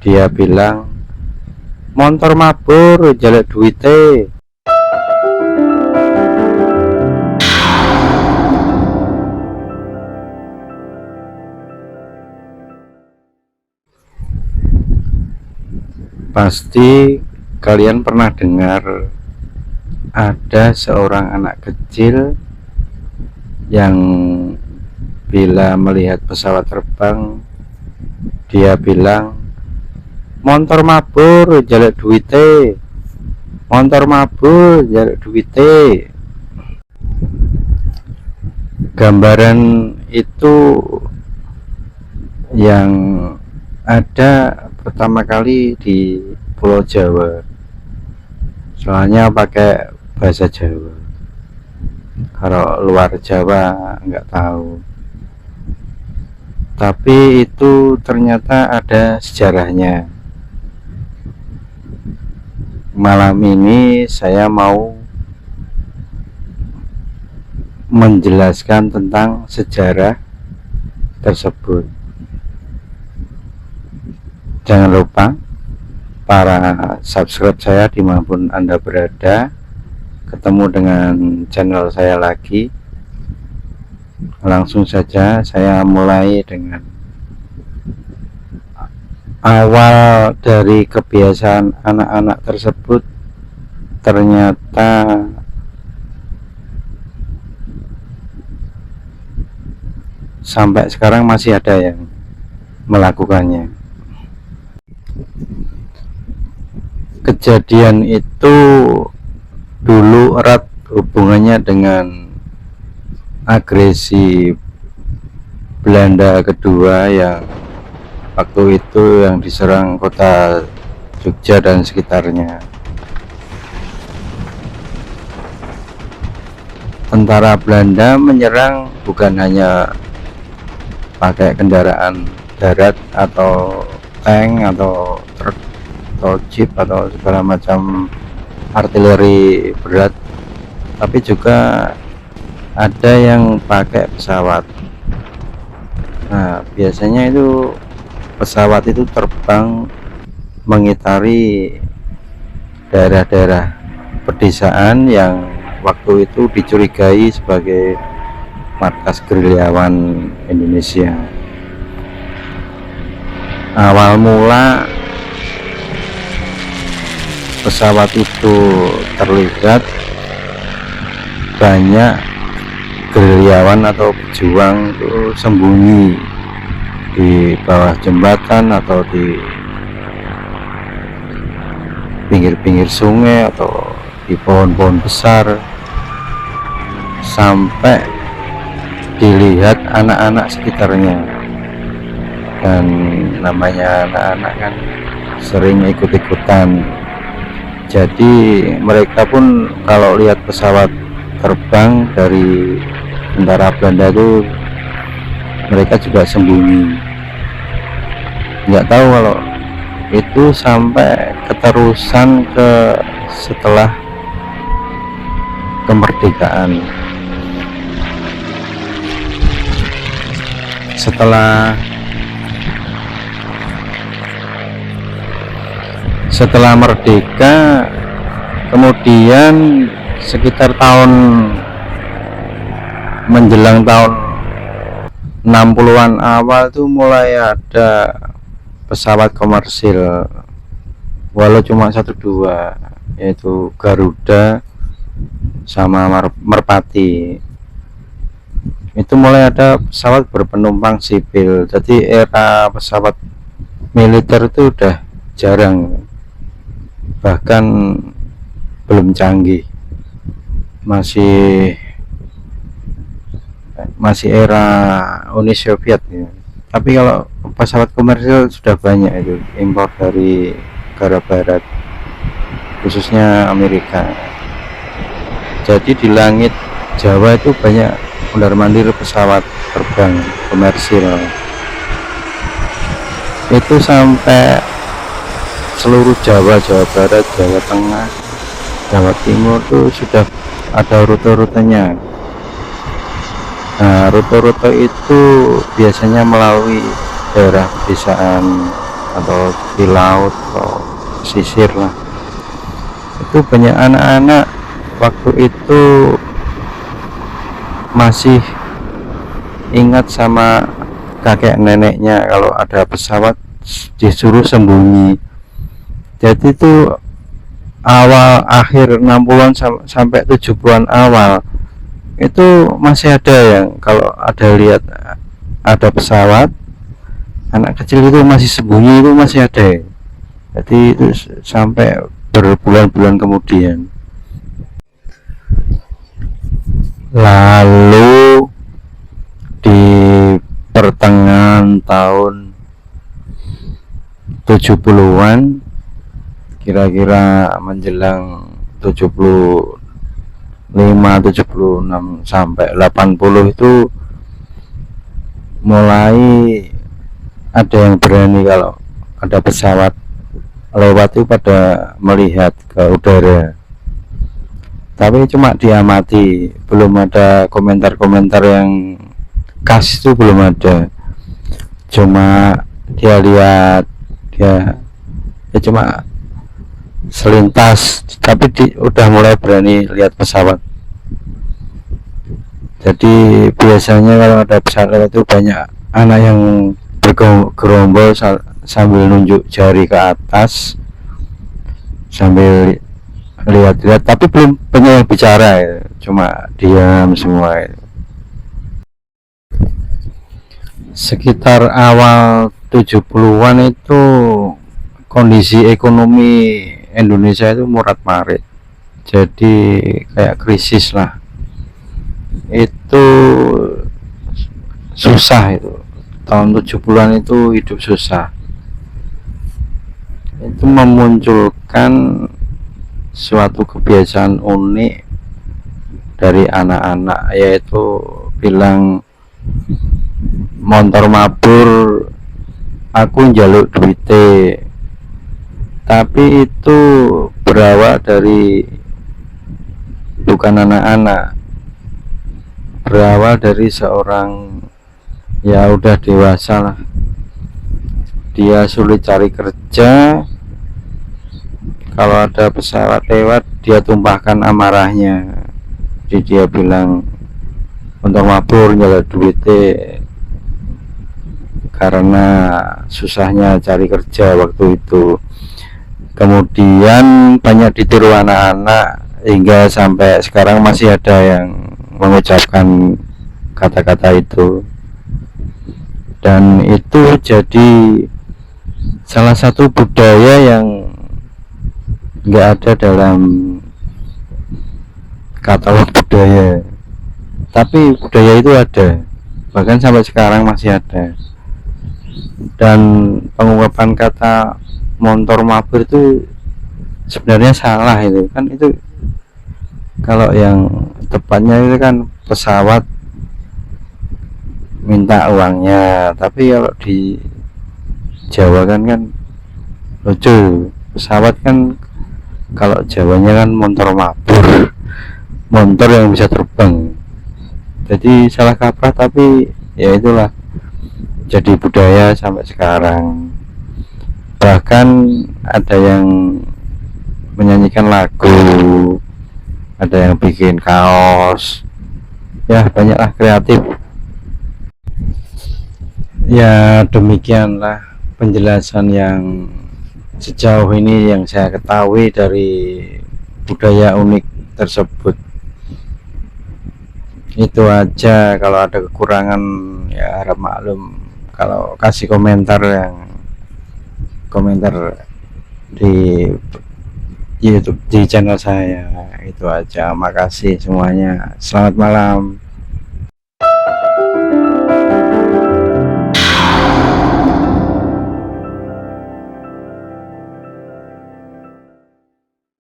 Dia bilang, "Montor mabur jaluk duite." Pasti kalian pernah dengar ada seorang anak kecil yang bila melihat pesawat terbang, dia bilang, "Montor mabur jaluk duite, montor mabur jaluk duite." Gambaran itu yang ada pertama kali di Pulau Jawa, soalnya pakai bahasa Jawa. Kalau luar Jawa nggak tahu, tapi itu ternyata ada sejarahnya. Malam ini saya mau menjelaskan tentang sejarah tersebut. Jangan lupa para subscribe saya dimanapun Anda berada, ketemu dengan channel saya lagi. Langsung saja saya mulai dengan awal dari kebiasaan anak-anak tersebut. Ternyata sampai sekarang masih ada yang melakukannya. Kejadian itu dulu erat hubungannya dengan agresi Belanda kedua yang waktu itu yang diserang kota Jogja dan sekitarnya. Tentara Belanda menyerang bukan hanya pakai kendaraan darat atau tank atau truk atau jeep atau segala macam artileri berat, tapi juga ada yang pakai pesawat. Nah, biasanya itu pesawat itu terbang mengitari daerah-daerah pedesaan yang waktu itu dicurigai sebagai markas gerilyawan Indonesia. Awal mula pesawat itu terlihat banyak gerilyawan atau pejuang itu sembunyi di bawah jembatan atau di pinggir-pinggir sungai atau di pohon-pohon besar, sampai dilihat anak-anak sekitarnya. Dan namanya anak-anak kan sering ikut-ikutan, jadi mereka pun kalau lihat pesawat terbang dari tentara Belanda itu mereka juga sembunyi. Nggak tahu kalau itu sampai keterusan ke setelah kemerdekaan. Setelah merdeka, kemudian sekitar menjelang tahun 60-an awal tuh mulai ada pesawat komersil, walau cuma 1-2, yaitu Garuda sama Merpati. Itu mulai ada pesawat berpenumpang sipil. Jadi era pesawat militer itu udah jarang, bahkan belum canggih, masih era Uni Soviet ya. Tapi kalau pesawat komersial sudah banyak itu impor dari negara barat, khususnya Amerika. Jadi di langit Jawa itu banyak mondar-mandir pesawat terbang komersil. Itu sampai seluruh Jawa, Jawa Barat, Jawa Tengah, Jawa Timur itu sudah ada rute-rutenya. Nah, rute-rute itu biasanya melalui daerah pedesaan atau di laut atau pesisir lah, itu banyak anak-anak waktu itu masih ingat sama kakek neneknya kalau ada pesawat disuruh sembunyi. Jadi itu awal akhir 60-an sampai 70-an awal itu masih ada yang kalau ada lihat ada pesawat, anak kecil itu masih sembunyi, itu masih ada. Jadi itu sampai berbulan-bulan kemudian. Lalu di pertengahan tahun 70-an, kira-kira menjelang 75, 76 sampai 80 itu mulai ada yang berani kalau ada pesawat lewat itu pada melihat ke udara, tapi cuma diamati, belum ada komentar-komentar yang khas, itu belum ada, cuma dia lihat, dia ya cuma selintas, tapi udah mulai berani lihat pesawat. Jadi biasanya kalau ada pesawat itu banyak anak yang bergerombol sambil nunjuk jari ke atas sambil lihat-lihat, tapi belum banyak yang bicara ya, cuma diam semua ya. Sekitar awal 70-an itu kondisi ekonomi Indonesia itu murat-marit, jadi kayak krisis lah, itu susah. Itu tahun 70-an itu hidup susah, itu memunculkan suatu kebiasaan unik dari anak-anak, yaitu bilang motor mabur aku njaluk duite. Tapi itu berawal dari, bukan anak-anak, berawal dari seorang ya udah dewasa lah, dia sulit cari kerja, kalau ada pesawat lewat dia tumpahkan amarahnya, jadi dia bilang untuk mabur njaluk duite karena susahnya cari kerja waktu itu. Kemudian banyak ditiru anak-anak hingga sampai sekarang masih ada yang mengucapkan kata-kata itu, dan itu jadi salah satu budaya yang nggak ada dalam katalog budaya, tapi budaya itu ada, bahkan sampai sekarang masih ada. Dan pengungkapan kata motor mabur itu sebenarnya salah, itu kan, itu kalau yang tepatnya itu kan pesawat minta uangnya, tapi kalau di Jawa kan lucu, pesawat kan kalau Jawanya kan motor mabur, motor yang bisa terbang, jadi salah kaprah, tapi ya itulah jadi budaya sampai sekarang. Bahkan ada yang menyanyikan lagu, ada yang bikin kaos, ya banyaklah kreatif. Ya demikianlah penjelasan yang sejauh ini yang saya ketahui dari budaya unik tersebut. Itu aja, kalau ada kekurangan ya harap maklum. Kalau kasih komentar di YouTube, di channel saya, itu aja. Makasih semuanya, selamat malam.